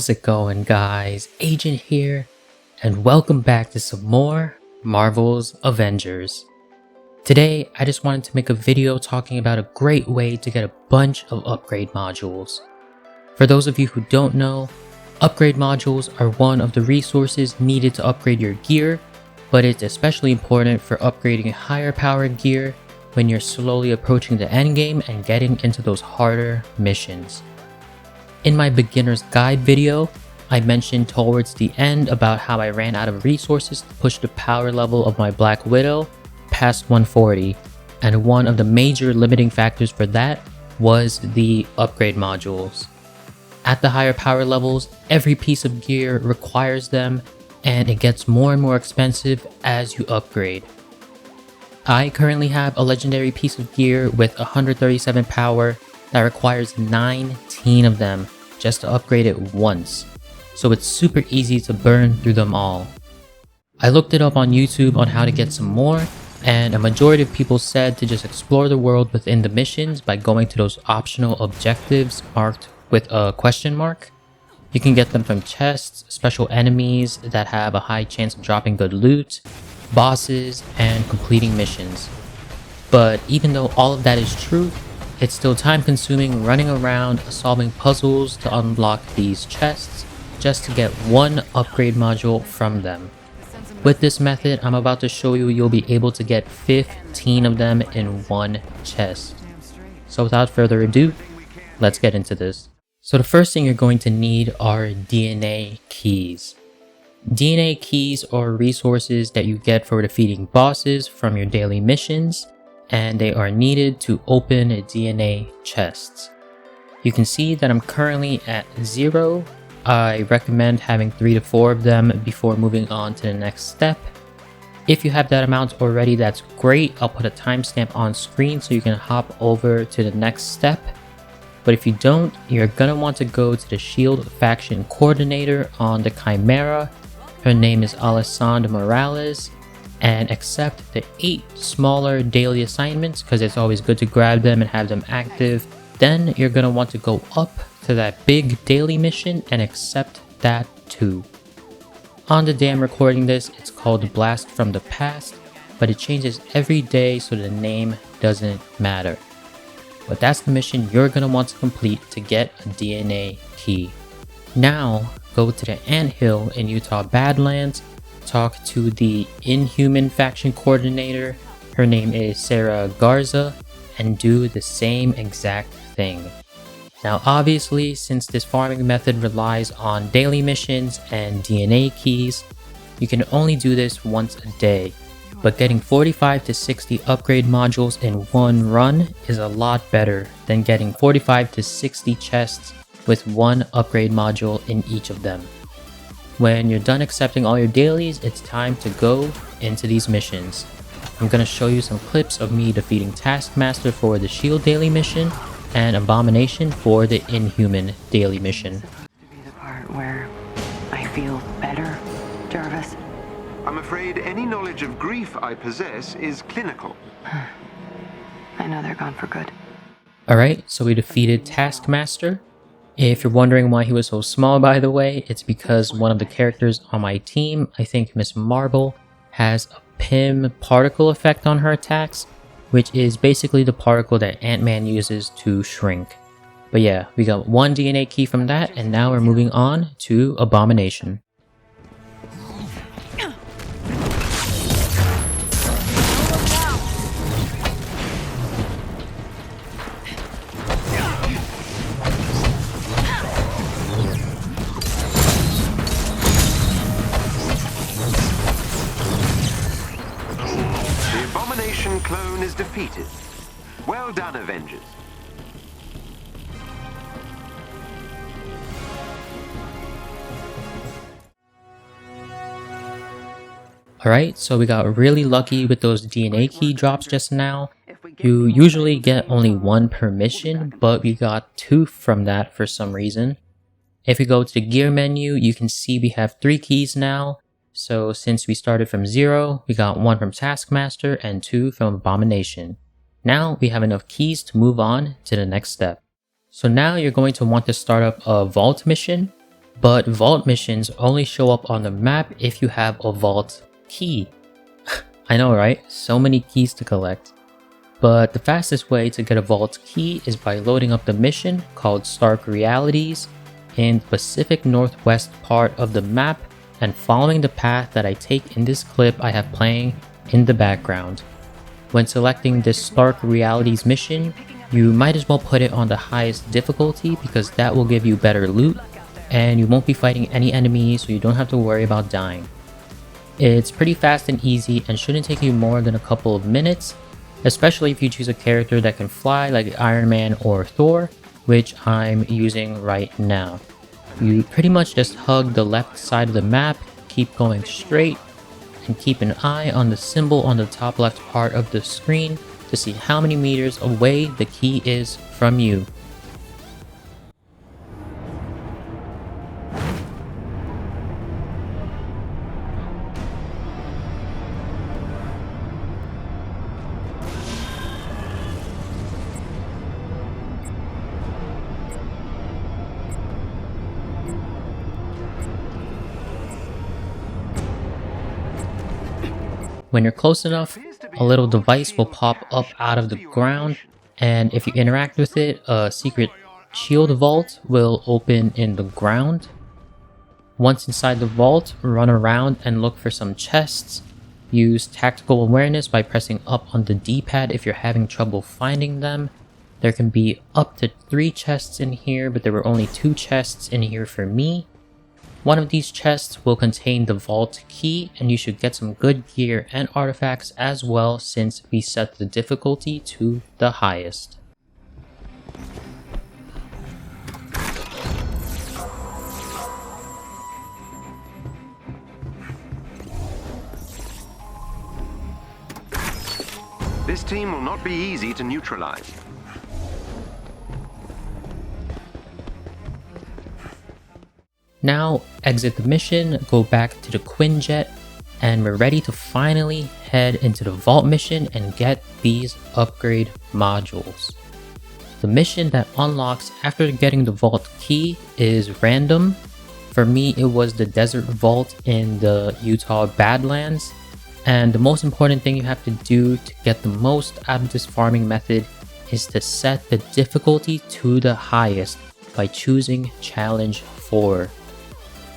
How's it going, guys? Agent here, and welcome back to some more Marvel's Avengers. Today, I just wanted to make a video talking about a great way to get a bunch of upgrade modules. For those of you who don't know, upgrade modules are one of the resources needed to upgrade your gear, but it's especially important for upgrading higher powered gear when you're slowly approaching the endgame and getting into those harder missions. In my beginner's guide video, I mentioned towards the end about how I ran out of resources to push the power level of my Black Widow past 140, and one of the major limiting factors for that was the upgrade modules. At the higher power levels, every piece of gear requires them, and it gets more and more expensive as you upgrade. I currently have a legendary piece of gear with 137 power that requires 19 of them just to upgrade it once, so it's super easy to burn through them all. I looked it up on YouTube on how to get some more, and a majority of people said to just explore the world within the missions by going to those optional objectives marked with a question mark. You can get them from chests, special enemies that have a high chance of dropping good loot, bosses, and completing missions. But even though all of that is true, it's still time consuming running around solving puzzles to unlock these chests just to get one upgrade module from them. With this method I'm about to show you, you'll be able to get 15 of them in one chest. So without further ado, let's get into this. So the first thing you're going to need are DNA keys. DNA keys are resources that you get for defeating bosses from your daily missions, and they are needed to open DNA chests. You can see that I'm currently at 0. I recommend having 3 to 4 of them before moving on to the next step. If you have that amount already, that's great. I'll put a timestamp on screen so you can hop over to the next step. But if you don't, you're gonna want to go to the Shield faction coordinator on the Chimera. Her name is Alessandra Morales, and accept the 8 smaller daily assignments because it's always good to grab them and have them active. Then you're gonna want to go up to that big daily mission and accept that too. On the day I'm recording this, it's called Blast from the Past, but it changes every day so the name doesn't matter. But that's the mission you're gonna want to complete to get a DNA key. Now, go to the Anthill in Utah Badlands, talk to the Inhuman faction coordinator, her name is Sarah Garza, and do the same exact thing. Now obviously, since this farming method relies on daily missions and DNA keys, you can only do this once a day, but getting 45 to 60 upgrade modules in one run is a lot better than getting 45 to 60 chests with one upgrade module in each of them. When you're done accepting all your dailies, it's time to go into these missions. I'm gonna show you some clips of me defeating Taskmaster for the Shield daily mission and Abomination for the Inhuman daily mission. To be the part where I feel better, Jarvis. I'm afraid any knowledge of grief I possess is clinical. I know they're gone for good. Alright, so we defeated Taskmaster. If you're wondering why he was so small, by the way, it's because one of the characters on my team, I think Miss Marvel, has a PIM particle effect on her attacks, which is basically the particle that Ant-Man uses to shrink. But yeah, we got one DNA key from that, and now we're moving on to Abomination. Clone is defeated. Well done, Avengers. Alright, so we got really lucky with those DNA key drops just now. You usually get only 1 per mission, but we got 2 from that for some reason. If we go to the gear menu, you can see we have 3 keys now. So since we started from 0, we got 1 from Taskmaster and 2 from Abomination. Now we have enough keys to move on to the next step. So now you're going to want to start up a vault mission. but vault missions only show up on the map if you have a vault key. I know, right? So many keys to collect. But the fastest way to get a vault key is by loading up the mission called Stark Realities in the Pacific Northwest part of the map and following the path that I take in this clip I have playing in the background. When selecting this Stark Realities mission, you might as well put it on the highest difficulty because that will give you better loot and you won't be fighting any enemies, so you don't have to worry about dying. It's pretty fast and easy and shouldn't take you more than a couple of minutes, especially if you choose a character that can fly like Iron Man or Thor, which I'm using right now. You pretty much just hug the left side of the map, keep going straight, and keep an eye on the symbol on the top left part of the screen to see how many meters away the key is from you. When you're close enough, a little device will pop up out of the ground, and if you interact with it, a secret shield vault will open in the ground. Once inside the vault, run around and look for some chests. Use tactical awareness by pressing up on the D-pad if you're having trouble finding them. There can be up to 3 chests in here, but there were only 2 chests in here for me. One of these chests will contain the vault key, and you should get some good gear and artifacts as well since we set the difficulty to the highest. This team will not be easy to neutralize. Now, exit the mission, go back to the Quinjet, and we're ready to finally head into the vault mission and get these upgrade modules. The mission that unlocks after getting the vault key is random. For me, it was the desert vault in the Utah Badlands, and the most important thing you have to do to get the most out of this farming method is to set the difficulty to the highest by choosing Challenge 4.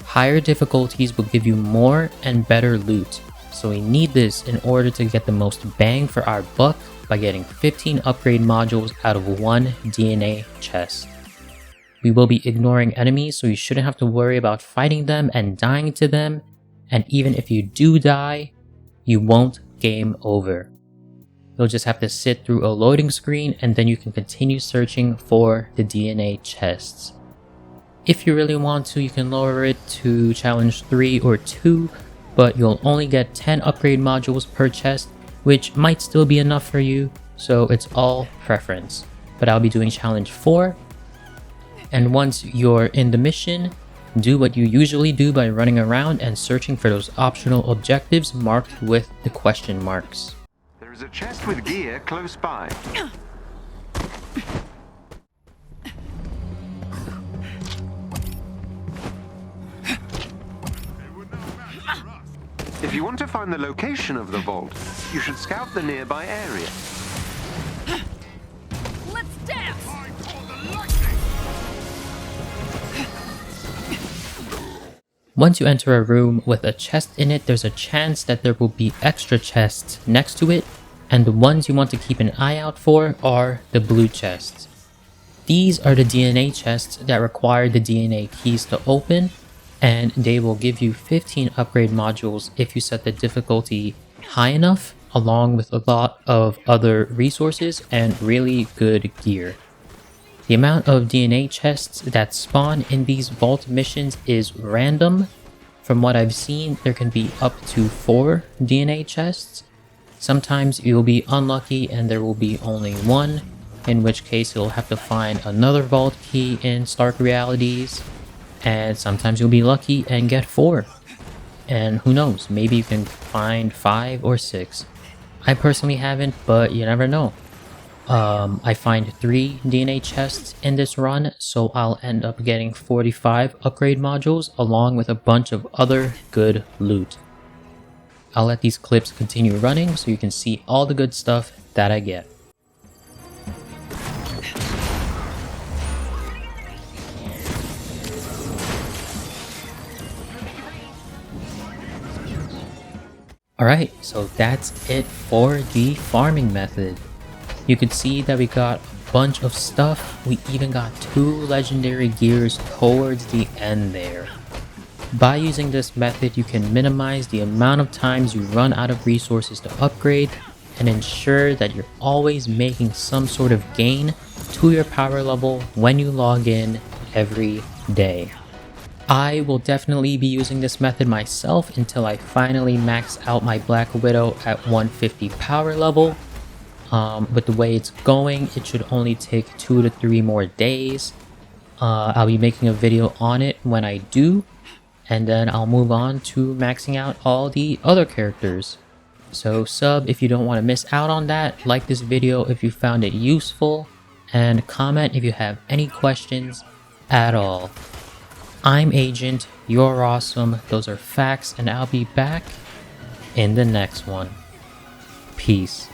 Higher difficulties will give you more and better loot, so we need this in order to get the most bang for our buck by getting 15 upgrade modules out of 1 DNA chest. We will be ignoring enemies, so you shouldn't have to worry about fighting them and dying to them, and even if you do die, you won't game over. You'll just have to sit through a loading screen and then you can continue searching for the DNA chests. If you really want to, you can lower it to challenge 3 or 2, but you'll only get 10 upgrade modules per chest, which might still be enough for you, so it's all preference. But I'll be doing challenge 4, and once you're in the mission, do what you usually do by running around and searching for those optional objectives marked with the question marks. There is a chest with gear close by. If you want to find the location of the vault, you should scout the nearby area. Let's dance! Once you enter a room with a chest in it, there's a chance that there will be extra chests next to it, and the ones you want to keep an eye out for are the blue chests. These are the DNA chests that require the DNA keys to open, and they will give you 15 upgrade modules if you set the difficulty high enough, along with a lot of other resources and really good gear. The amount of DNA chests that spawn in these vault missions is random. From what I've seen, there can be up to 4 DNA chests. Sometimes you'll be unlucky and there will be only 1, in which case you'll have to find another vault key in Stark Realities. And sometimes you'll be lucky and get 4. And who knows, maybe you can find 5 or 6. I personally haven't, but you never know. I find 3 DNA chests in this run, so I'll end up getting 45 upgrade modules along with a bunch of other good loot. I'll let these clips continue running so you can see all the good stuff that I get. Alright, so that's it for the farming method. You can see that we got a bunch of stuff. We even got 2 legendary gears towards the end there. By using this method, you can minimize the amount of times you run out of resources to upgrade and ensure that you're always making some sort of gain to your power level when you log in every day. I will definitely be using this method myself until I finally max out my Black Widow at 150 power level. With the way it's going, it should only take 2 to 3 more days. I'll be making a video on it when I do, and then I'll move on to maxing out all the other characters. So sub if you don't want to miss out on that, like this video if you found it useful, and comment if you have any questions at all. I'm Agent, you're awesome, those are facts, and I'll be back in the next one. Peace.